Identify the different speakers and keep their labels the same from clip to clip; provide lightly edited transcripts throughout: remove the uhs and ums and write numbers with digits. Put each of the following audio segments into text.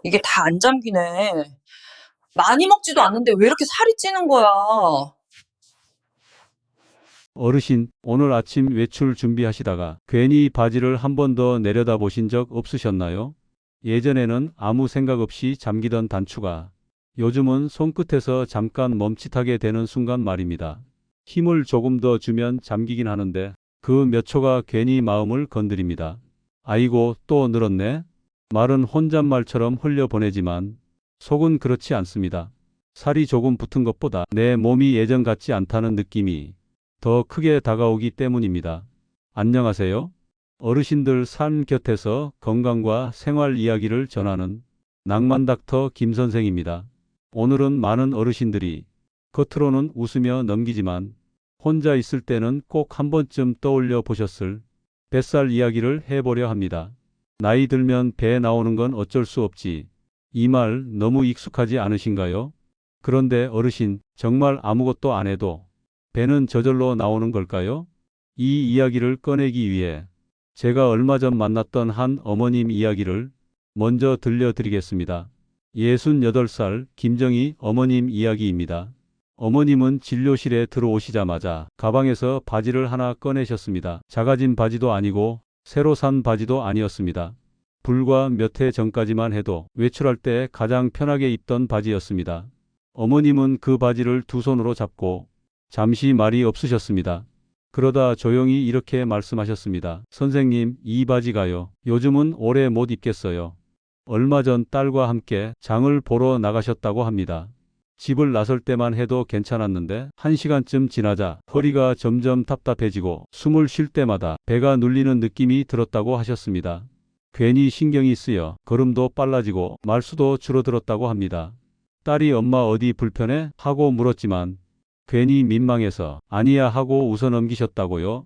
Speaker 1: 이게 다 안 잠기네. 많이 먹지도 않는데 왜 이렇게 살이 찌는 거야?
Speaker 2: 어르신, 오늘 아침 외출 준비하시다가 괜히 바지를 한 번 더 내려다보신 적 없으셨나요? 예전에는 아무 생각 없이 잠기던 단추가 요즘은 손끝에서 잠깐 멈칫하게 되는 순간 말입니다. 힘을 조금 더 주면 잠기긴 하는데 그 몇 초가 괜히 마음을 건드립니다. 아이고, 또 늘었네? 말은 혼잣말처럼 흘려보내지만 속은 그렇지 않습니다. 살이 조금 붙은 것보다 내 몸이 예전 같지 않다는 느낌이 더 크게 다가오기 때문입니다. 안녕하세요. 어르신들 삶 곁에서 건강과 생활 이야기를 전하는 낭만 닥터 김 선생입니다. 오늘은 많은 어르신들이 겉으로는 웃으며 넘기지만 혼자 있을 때는 꼭 한 번쯤 떠올려 보셨을 뱃살 이야기를 해보려 합니다. 나이 들면 배 나오는 건 어쩔 수 없지. 이 말 너무 익숙하지 않으신가요? 그런데 어르신, 정말 아무것도 안 해도 배는 저절로 나오는 걸까요? 이 이야기를 꺼내기 위해 제가 얼마 전 만났던 한 어머님 이야기를 먼저 들려드리겠습니다. 68살 김정희 어머님 이야기입니다. 어머님은 진료실에 들어오시자마자 가방에서 바지를 하나 꺼내셨습니다. 작아진 바지도 아니고 새로 산 바지도 아니었습니다. 불과 몇 해 전까지만 해도 외출할 때 가장 편하게 입던 바지였습니다. 어머님은 그 바지를 두 손으로 잡고 잠시 말이 없으셨습니다. 그러다 조용히 이렇게 말씀하셨습니다. 선생님, 이 바지가요. 요즘은 오래 못 입겠어요. 얼마 전 딸과 함께 장을 보러 나가셨다고 합니다. 집을 나설 때만 해도 괜찮았는데 1시간쯤 지나자 허리가 점점 답답해지고 숨을 쉴 때마다 배가 눌리는 느낌이 들었다고 하셨습니다. 괜히 신경이 쓰여 걸음도 빨라지고 말수도 줄어들었다고 합니다. 딸이 엄마 어디 불편해? 하고 물었지만 괜히 민망해서 아니야 하고 웃어 넘기셨다고요.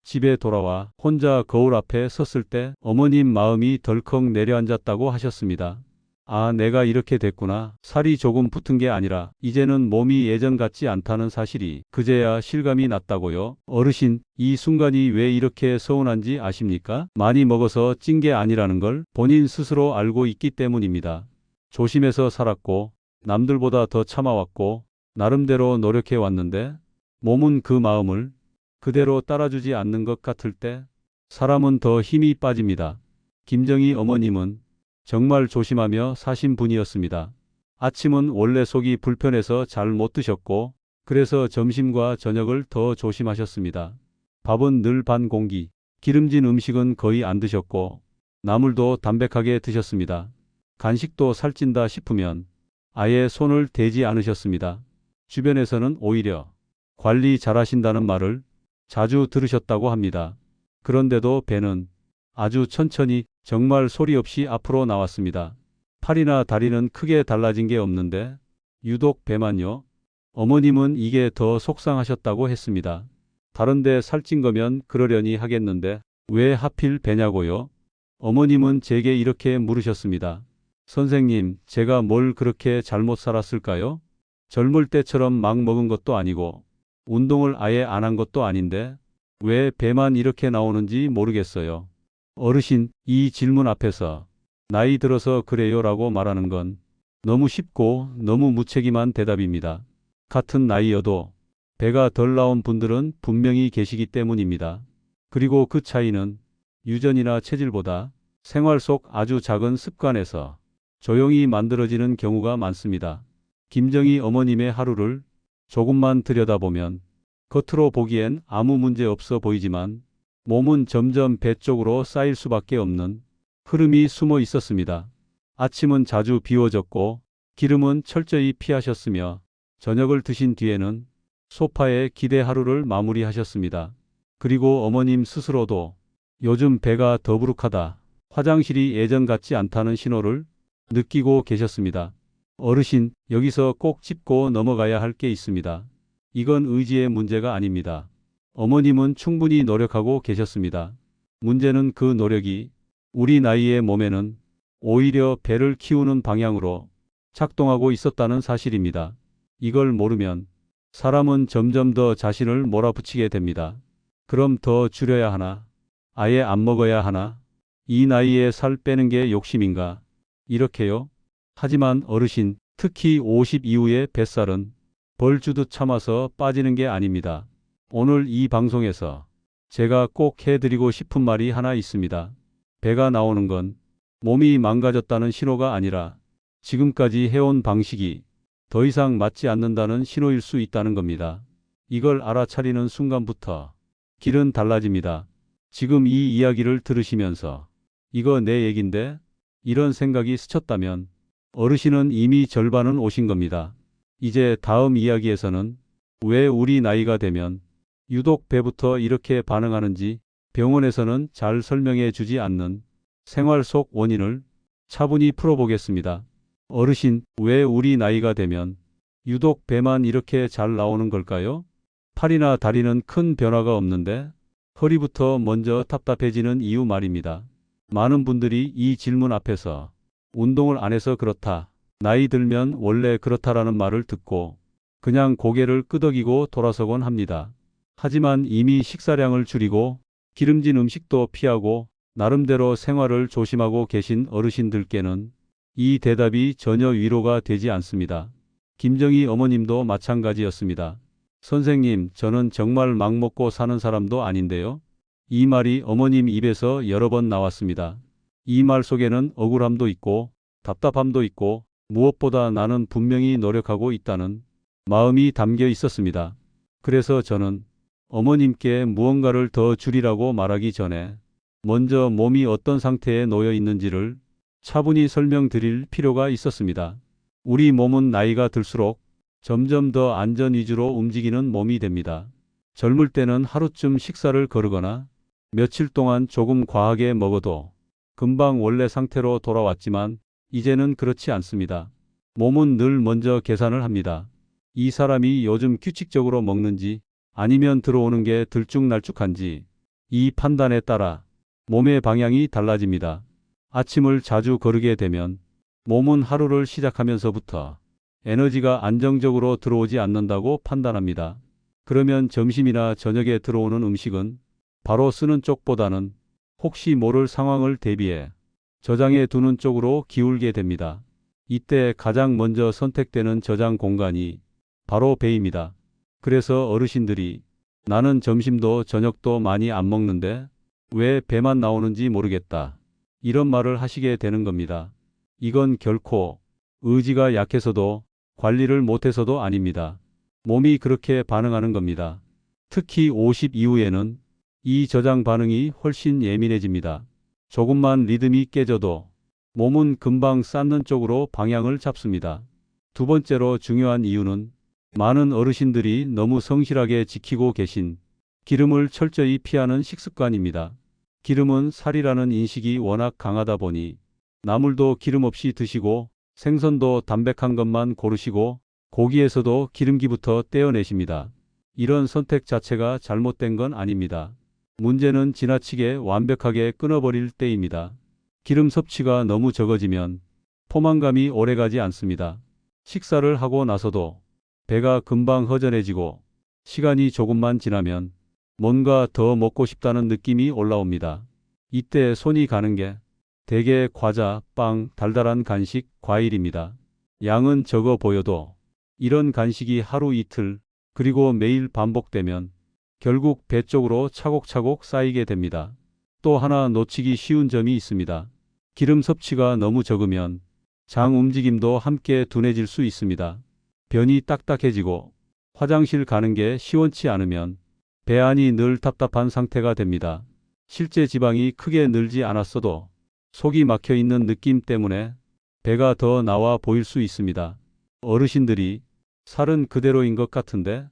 Speaker 2: 집에 돌아와 혼자 거울 앞에 섰을 때 어머님 마음이 덜컥 내려앉았다고 하셨습니다. 아, 내가 이렇게 됐구나. 살이 조금 붙은 게 아니라 이제는 몸이 예전 같지 않다는 사실이 그제야 실감이 났다고요. 어르신, 이 순간이 왜 이렇게 서운한지 아십니까? 많이 먹어서 찐 게 아니라는 걸 본인 스스로 알고 있기 때문입니다. 조심해서 살았고 남들보다 더 참아왔고 나름대로 노력해 왔는데 몸은 그 마음을 그대로 따라주지 않는 것 같을 때 사람은 더 힘이 빠집니다. 김정희 어머님은 정말 조심하며 사신 분이었습니다. 아침은 원래 속이 불편해서 잘 못 드셨고 그래서 점심과 저녁을 더 조심하셨습니다. 밥은 늘 반 공기, 기름진 음식은 거의 안 드셨고 나물도 담백하게 드셨습니다. 간식도 살찐다 싶으면 아예 손을 대지 않으셨습니다. 주변에서는 오히려 관리 잘하신다는 말을 자주 들으셨다고 합니다. 그런데도 배는 아주 천천히 정말 소리 없이 앞으로 나왔습니다. 팔이나 다리는 크게 달라진 게 없는데 유독 배만요. 어머님은 이게 더 속상하셨다고 했습니다. 다른데 살찐 거면 그러려니 하겠는데 왜 하필 배냐고요? 어머님은 제게 이렇게 물으셨습니다. 선생님, 제가 뭘 그렇게 잘못 살았을까요? 젊을 때처럼 막 먹은 것도 아니고 운동을 아예 안 한 것도 아닌데 왜 배만 이렇게 나오는지 모르겠어요. 어르신, 이 질문 앞에서 나이 들어서 그래요라고 말하는 건 너무 쉽고 너무 무책임한 대답입니다. 같은 나이여도 배가 덜 나온 분들은 분명히 계시기 때문입니다. 그리고 그 차이는 유전이나 체질보다 생활 속 아주 작은 습관에서 조용히 만들어지는 경우가 많습니다. 김정희 어머님의 하루를 조금만 들여다보면 겉으로 보기엔 아무 문제 없어 보이지만 몸은 점점 배 쪽으로 쌓일 수밖에 없는 흐름이 숨어 있었습니다. 아침은 자주 비워졌고 기름은 철저히 피하셨으며 저녁을 드신 뒤에는 소파에 기대 하루를 마무리하셨습니다. 그리고 어머님 스스로도 요즘 배가 더부룩하다, 화장실이 예전 같지 않다는 신호를 느끼고 계셨습니다. 어르신, 여기서 꼭 짚고 넘어가야 할 게 있습니다. 이건 의지의 문제가 아닙니다. 어머님은 충분히 노력하고 계셨습니다. 문제는 그 노력이 우리 나이의 몸에는 오히려 배를 키우는 방향으로 작동하고 있었다는 사실입니다. 이걸 모르면 사람은 점점 더 자신을 몰아붙이게 됩니다. 그럼 더 줄여야 하나? 아예 안 먹어야 하나? 이 나이에 살 빼는 게 욕심인가? 이렇게요. 하지만 어르신, 특히 50 이후의 뱃살은 벌 주듯 참아서 빠지는 게 아닙니다. 오늘 이 방송에서 제가 꼭 해드리고 싶은 말이 하나 있습니다. 배가 나오는 건 몸이 망가졌다는 신호가 아니라 지금까지 해온 방식이 더 이상 맞지 않는다는 신호일 수 있다는 겁니다. 이걸 알아차리는 순간부터 길은 달라집니다. 지금 이 이야기를 들으시면서 이거 내 얘긴데? 이런 생각이 스쳤다면 어르신은 이미 절반은 오신 겁니다. 이제 다음 이야기에서는 왜 우리 나이가 되면 유독 배부터 이렇게 반응하는지 병원에서는 잘 설명해 주지 않는 생활 속 원인을 차분히 풀어보겠습니다. 어르신, 왜 우리 나이가 되면 유독 배만 이렇게 잘 나오는 걸까요? 팔이나 다리는 큰 변화가 없는데 허리부터 먼저 답답해지는 이유 말입니다. 많은 분들이 이 질문 앞에서 운동을 안 해서 그렇다, 나이 들면 원래 그렇다라는 말을 듣고 그냥 고개를 끄덕이고 돌아서곤 합니다. 하지만 이미 식사량을 줄이고 기름진 음식도 피하고 나름대로 생활을 조심하고 계신 어르신들께는 이 대답이 전혀 위로가 되지 않습니다. 김정희 어머님도 마찬가지였습니다. 선생님, 저는 정말 막 먹고 사는 사람도 아닌데요. 이 말이 어머님 입에서 여러 번 나왔습니다. 이 말 속에는 억울함도 있고 답답함도 있고 무엇보다 나는 분명히 노력하고 있다는 마음이 담겨 있었습니다. 그래서 저는 어머님께 무언가를 더 줄이라고 말하기 전에 먼저 몸이 어떤 상태에 놓여 있는지를 차분히 설명드릴 필요가 있었습니다. 우리 몸은 나이가 들수록 점점 더 안전 위주로 움직이는 몸이 됩니다. 젊을 때는 하루쯤 식사를 거르거나 며칠 동안 조금 과하게 먹어도 금방 원래 상태로 돌아왔지만 이제는 그렇지 않습니다. 몸은 늘 먼저 계산을 합니다. 이 사람이 요즘 규칙적으로 먹는지 아니면 들어오는 게 들쭉날쭉한지 이 판단에 따라 몸의 방향이 달라집니다. 아침을 자주 거르게 되면 몸은 하루를 시작하면서부터 에너지가 안정적으로 들어오지 않는다고 판단합니다. 그러면 점심이나 저녁에 들어오는 음식은 바로 쓰는 쪽보다는 혹시 모를 상황을 대비해 저장해 두는 쪽으로 기울게 됩니다. 이때 가장 먼저 선택되는 저장 공간이 바로 배입니다. 그래서 어르신들이 나는 점심도 저녁도 많이 안 먹는데 왜 배만 나오는지 모르겠다, 이런 말을 하시게 되는 겁니다. 이건 결코 의지가 약해서도 관리를 못해서도 아닙니다. 몸이 그렇게 반응하는 겁니다. 특히 50 이후에는 이 저장 반응이 훨씬 예민해집니다. 조금만 리듬이 깨져도 몸은 금방 쌓는 쪽으로 방향을 잡습니다. 두 번째로 중요한 이유는 많은 어르신들이 너무 성실하게 지키고 계신 기름을 철저히 피하는 식습관입니다. 기름은 살이라는 인식이 워낙 강하다 보니 나물도 기름 없이 드시고 생선도 담백한 것만 고르시고 고기에서도 기름기부터 떼어내십니다. 이런 선택 자체가 잘못된 건 아닙니다. 문제는 지나치게 완벽하게 끊어버릴 때입니다. 기름 섭취가 너무 적어지면 포만감이 오래가지 않습니다. 식사를 하고 나서도 배가 금방 허전해지고 시간이 조금만 지나면 뭔가 더 먹고 싶다는 느낌이 올라옵니다. 이때 손이 가는 게 대개 과자, 빵, 달달한 간식, 과일입니다. 양은 적어 보여도 이런 간식이 하루 이틀 그리고 매일 반복되면 결국 배 쪽으로 차곡차곡 쌓이게 됩니다. 또 하나 놓치기 쉬운 점이 있습니다. 기름 섭취가 너무 적으면 장 움직임도 함께 둔해질 수 있습니다. 변이 딱딱해지고 화장실 가는 게 시원치 않으면 배 안이 늘 답답한 상태가 됩니다. 실제 지방이 크게 늘지 않았어도 속이 막혀 있는 느낌 때문에 배가 더 나와 보일 수 있습니다. 어르신들이 살은 그대로인 것 같은데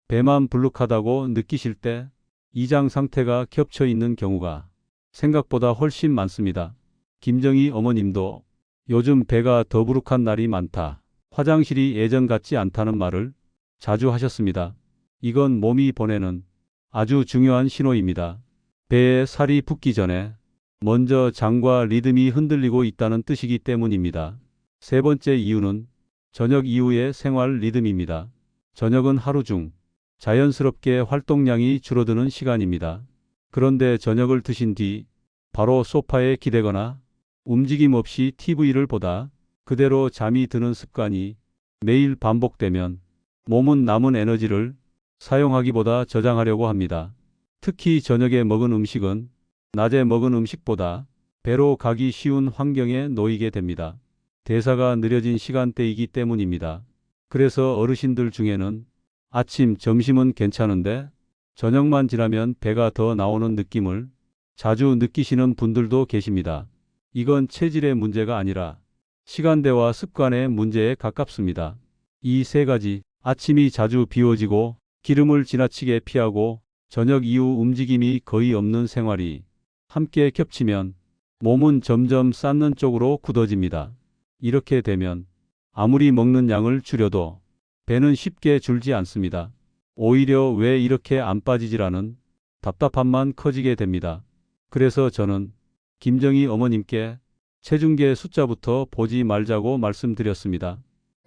Speaker 2: 배만 불룩하다고 느끼실 때 이장 상태가 겹쳐 있는 경우가 생각보다 훨씬 많습니다. 김정희 어머님도 요즘 배가 더부룩한 날이 많다, 화장실이 예전 같지 않다는 말을 자주 하셨습니다. 이건 몸이 보내는 아주 중요한 신호입니다. 배에 살이 붙기 전에 먼저 장과 리듬이 흔들리고 있다는 뜻이기 때문입니다. 세 번째 이유는 저녁 이후의 생활 리듬입니다. 저녁은 하루 중 자연스럽게 활동량이 줄어드는 시간입니다. 그런데 저녁을 드신 뒤 바로 소파에 기대거나 움직임 없이 TV를 보다 그대로 잠이 드는 습관이 매일 반복되면 몸은 남은 에너지를 사용하기보다 저장하려고 합니다. 특히 저녁에 먹은 음식은 낮에 먹은 음식보다 배로 가기 쉬운 환경에 놓이게 됩니다. 대사가 느려진 시간대이기 때문입니다. 그래서 어르신들 중에는 아침, 점심은 괜찮은데 저녁만 지나면 배가 더 나오는 느낌을 자주 느끼시는 분들도 계십니다. 이건 체질의 문제가 아니라 시간대와 습관의 문제에 가깝습니다. 이 세 가지, 아침이 자주 비워지고 기름을 지나치게 피하고 저녁 이후 움직임이 거의 없는 생활이 함께 겹치면 몸은 점점 쌓는 쪽으로 굳어집니다. 이렇게 되면 아무리 먹는 양을 줄여도 배는 쉽게 줄지 않습니다. 오히려 왜 이렇게 안 빠지지라는 답답함만 커지게 됩니다. 그래서 저는 김정희 어머님께 체중계 숫자부터 보지 말자고 말씀드렸습니다.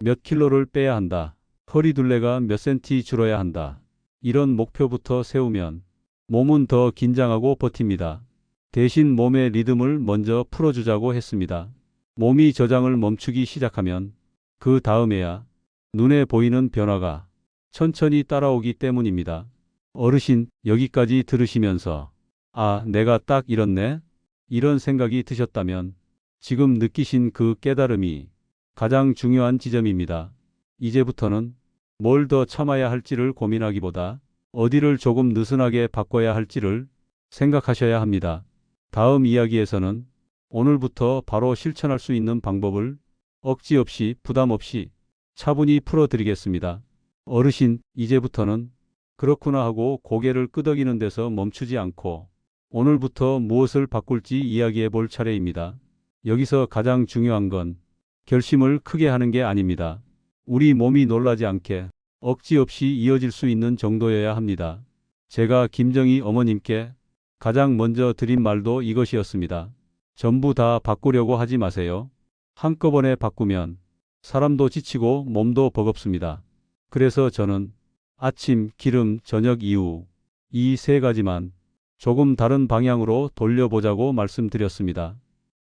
Speaker 2: 몇 킬로를 빼야 한다. 허리둘레가 몇 센티 줄어야 한다. 이런 목표부터 세우면 몸은 더 긴장하고 버팁니다. 대신 몸의 리듬을 먼저 풀어주자고 했습니다. 몸이 저장을 멈추기 시작하면 그 다음에야 눈에 보이는 변화가 천천히 따라오기 때문입니다. 어르신, 여기까지 들으시면서 아, 내가 딱 이렇네? 이런 생각이 드셨다면 지금 느끼신 그 깨달음이 가장 중요한 지점입니다. 이제부터는 뭘 더 참아야 할지를 고민하기보다 어디를 조금 느슨하게 바꿔야 할지를 생각하셔야 합니다. 다음 이야기에서는 오늘부터 바로 실천할 수 있는 방법을 억지 없이 부담 없이 차분히 풀어드리겠습니다. 어르신, 이제부터는 그렇구나 하고 고개를 끄덕이는 데서 멈추지 않고 오늘부터 무엇을 바꿀지 이야기해 볼 차례입니다. 여기서 가장 중요한 건 결심을 크게 하는 게 아닙니다. 우리 몸이 놀라지 않게 억지 없이 이어질 수 있는 정도여야 합니다. 제가 김정희 어머님께 가장 먼저 드린 말도 이것이었습니다. 전부 다 바꾸려고 하지 마세요. 한꺼번에 바꾸면 사람도 지치고 몸도 버겁습니다. 그래서 저는 아침, 기름, 저녁 이후 이 세 가지만 조금 다른 방향으로 돌려보자고 말씀드렸습니다.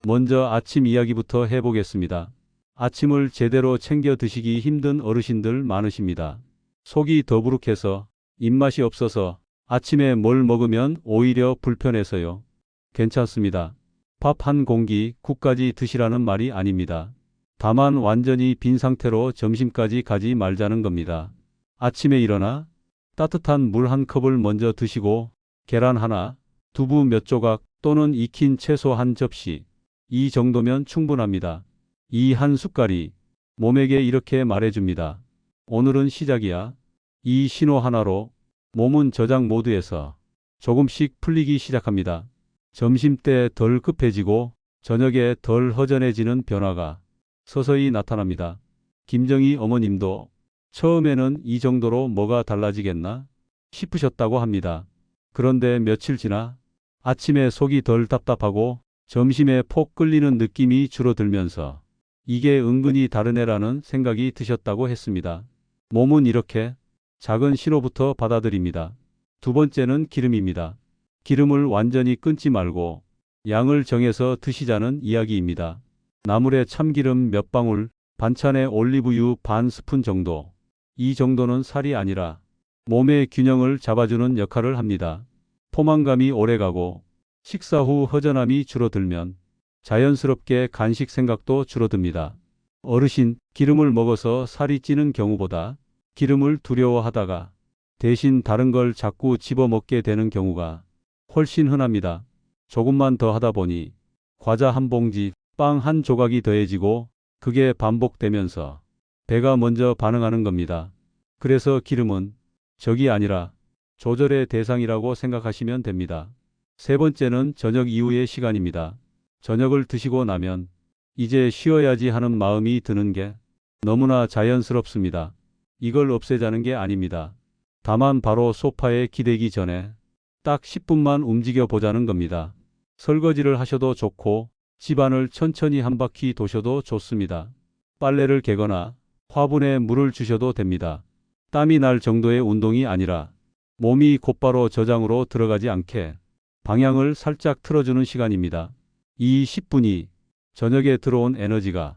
Speaker 2: 먼저 아침 이야기부터 해보겠습니다. 아침을 제대로 챙겨 드시기 힘든 어르신들 많으십니다. 속이 더부룩해서 입맛이 없어서 아침에 뭘 먹으면 오히려 불편해서요. 괜찮습니다. 밥 한 공기, 국까지 드시라는 말이 아닙니다. 다만 완전히 빈 상태로 점심까지 가지 말자는 겁니다. 아침에 일어나 따뜻한 물 한 컵을 먼저 드시고 계란 하나, 두부 몇 조각 또는 익힌 채소 한 접시, 이 정도면 충분합니다. 이 한 숟갈이 몸에게 이렇게 말해줍니다. 오늘은 시작이야. 이 신호 하나로 몸은 저장 모드에서 조금씩 풀리기 시작합니다. 점심때 덜 급해지고 저녁에 덜 허전해지는 변화가 서서히 나타납니다. 김정희 어머님도 처음에는 이 정도로 뭐가 달라지겠나 싶으셨다고 합니다. 그런데 며칠 지나 아침에 속이 덜 답답하고 점심에 폭 끌리는 느낌이 줄어들면서 이게 은근히 다르네라는 생각이 드셨다고 했습니다. 몸은 이렇게 작은 신호부터 받아들입니다. 두 번째는 기름입니다. 기름을 완전히 끊지 말고 양을 정해서 드시자는 이야기입니다. 나물에 참기름 몇 방울, 반찬에 올리브유 반 스푼 정도. 이 정도는 살이 아니라 몸의 균형을 잡아주는 역할을 합니다. 포만감이 오래가고 식사 후 허전함이 줄어들면 자연스럽게 간식 생각도 줄어듭니다. 어르신, 기름을 먹어서 살이 찌는 경우보다 기름을 두려워하다가 대신 다른 걸 자꾸 집어먹게 되는 경우가 훨씬 흔합니다. 조금만 더 하다 보니 과자 한 봉지, 빵 한 조각이 더해지고 그게 반복되면서 배가 먼저 반응하는 겁니다. 그래서 기름은 적이 아니라 조절의 대상이라고 생각하시면 됩니다. 세 번째는 저녁 이후의 시간입니다. 저녁을 드시고 나면 이제 쉬어야지 하는 마음이 드는 게 너무나 자연스럽습니다. 이걸 없애자는 게 아닙니다. 다만 바로 소파에 기대기 전에 딱 10분만 움직여 보자는 겁니다. 설거지를 하셔도 좋고 집안을 천천히 한 바퀴 도셔도 좋습니다. 빨래를 개거나 화분에 물을 주셔도 됩니다. 땀이 날 정도의 운동이 아니라 몸이 곧바로 저장으로 들어가지 않게 방향을 살짝 틀어주는 시간입니다. 이 10분이 저녁에 들어온 에너지가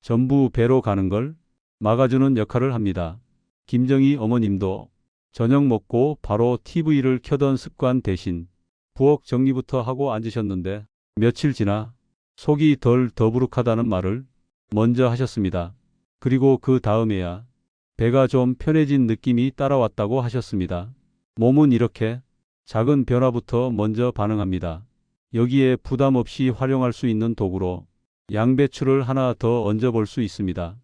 Speaker 2: 전부 배로 가는 걸 막아주는 역할을 합니다. 김정희 어머님도 저녁 먹고 바로 TV를 켜던 습관 대신 부엌 정리부터 하고 앉으셨는데 며칠 지나 속이 덜 더부룩하다는 말을 먼저 하셨습니다. 그리고 그 다음에야 배가 좀 편해진 느낌이 따라왔다고 하셨습니다. 몸은 이렇게 작은 변화부터 먼저 반응합니다. 여기에 부담 없이 활용할 수 있는 도구로 양배추를 하나 더 얹어볼 수 있습니다.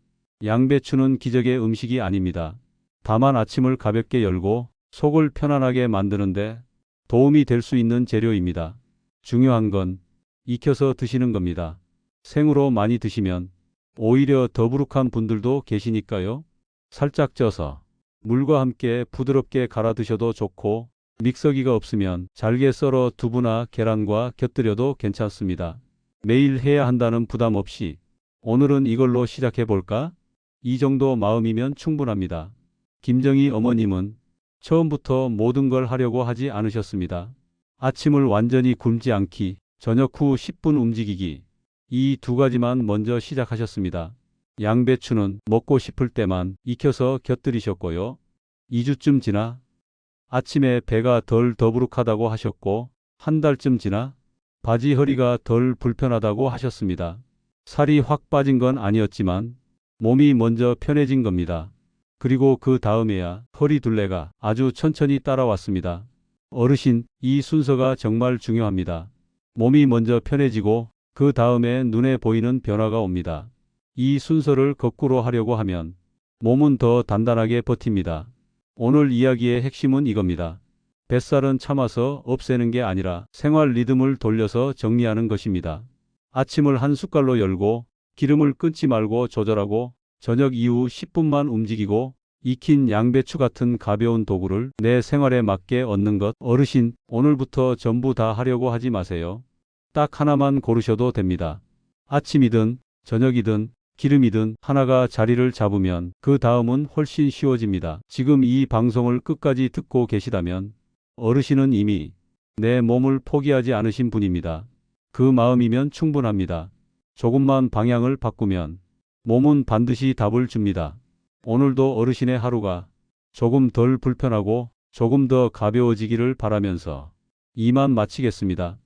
Speaker 2: 양배추는 기적의 음식이 아닙니다. 다만 아침을 가볍게 열고 속을 편안하게 만드는데 도움이 될 수 있는 재료입니다. 중요한 건 익혀서 드시는 겁니다. 생으로 많이 드시면 오히려 더부룩한 분들도 계시니까요. 살짝 쪄서 물과 함께 부드럽게 갈아 드셔도 좋고 믹서기가 없으면 잘게 썰어 두부나 계란과 곁들여도 괜찮습니다. 매일 해야 한다는 부담 없이 오늘은 이걸로 시작해 볼까? 이 정도 마음이면 충분합니다. 김정희 어머님은 처음부터 모든 걸 하려고 하지 않으셨습니다. 아침을 완전히 굶지 않기, 저녁 후 10분 움직이기, 이 두 가지만 먼저 시작하셨습니다. 양배추는 먹고 싶을 때만 익혀서 곁들이셨고요. 2주쯤 지나 아침에 배가 덜 더부룩하다고 하셨고 한 달쯤 지나 바지 허리가 덜 불편하다고 하셨습니다. 살이 확 빠진 건 아니었지만 몸이 먼저 편해진 겁니다. 그리고 그 다음에야 허리 둘레가 아주 천천히 따라왔습니다. 어르신, 이 순서가 정말 중요합니다. 몸이 먼저 편해지고 그 다음에 눈에 보이는 변화가 옵니다. 이 순서를 거꾸로 하려고 하면 몸은 더 단단하게 버팁니다. 오늘 이야기의 핵심은 이겁니다. 뱃살은 참아서 없애는 게 아니라 생활 리듬을 돌려서 정리하는 것입니다. 아침을 한 숟갈로 열고 기름을 끊지 말고 조절하고 저녁 이후 10분만 움직이고 익힌 양배추 같은 가벼운 도구를 내 생활에 맞게 얻는 것. 어르신, 오늘부터 전부 다 하려고 하지 마세요. 딱 하나만 고르셔도 됩니다. 아침이든 저녁이든 기름이든 하나가 자리를 잡으면 그 다음은 훨씬 쉬워집니다. 지금 이 방송을 끝까지 듣고 계시다면 어르신은 이미 내 몸을 포기하지 않으신 분입니다. 그 마음이면 충분합니다. 조금만 방향을 바꾸면 몸은 반드시 답을 줍니다. 오늘도 어르신의 하루가 조금 덜 불편하고 조금 더 가벼워지기를 바라면서 이만 마치겠습니다.